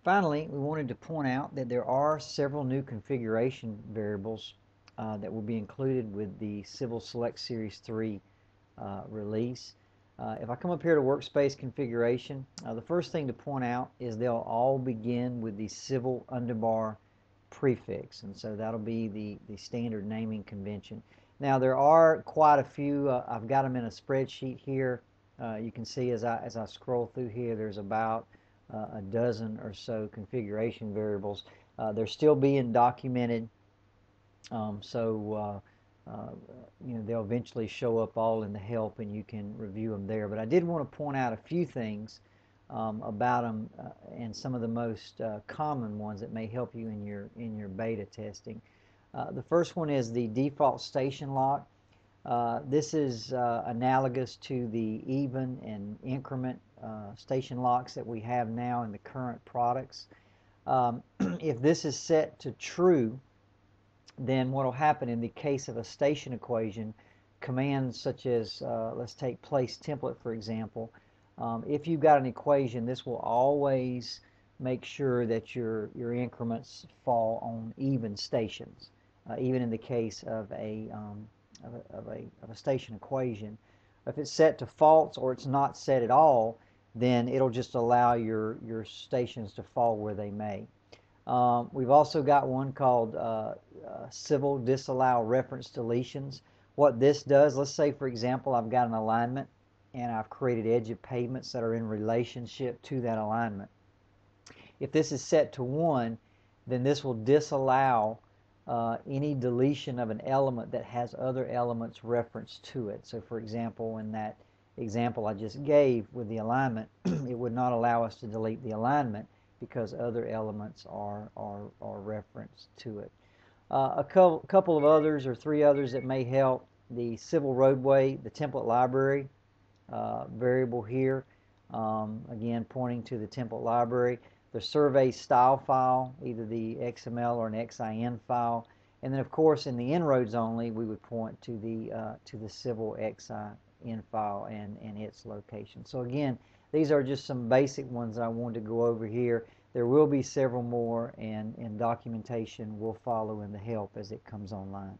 Finally, we wanted to point out that there are several new configuration variables that will be included with the Civil Select Series 3 release. If I come up here to Workspace Configuration, the first thing to point out is they'll all begin with the Civil Underbar prefix, and so that'll be the standard naming convention. Now there are quite a few. I've got them in a spreadsheet here. You can see as I scroll through here, there's about a dozen or so configuration variables. They're still being documented, so you know, they'll eventually show up all in the help, and you can review them there. But I did want to point out a few things about them and some of the most common ones that may help you in your beta testing. The first one is the default station lock. This is analogous to the even and increment station locks that we have now in the current products. If this is set to true, then what will happen in the case of a station equation, commands such as, let's take place template for example, if you've got an equation, this will always make sure that your increments fall on even stations, even in the case of a station equation. If it's set to false or it's not set at all, then it'll just allow your stations to fall where they may. We've also got one called Civil Disallow Reference Deletions. What this does, let's say for example I've got an alignment and I've created edge of pavements that are in relationship to that alignment. If this is set to 1, then this will disallow any deletion of an element that has other elements referenced to it. So for example, in that example I just gave with the alignment, it would not allow us to delete the alignment because other elements are referenced to it. A couple of others, or 3 others that may help: the civil roadway, the template library variable here, again pointing to the template library. The survey style file, either the XML or an XIN file, and then of course in the inroads only we would point to the civil XIN file and its location. So again, these are just some basic ones that I wanted to go over here. There will be several more, and documentation will follow in the help as it comes online.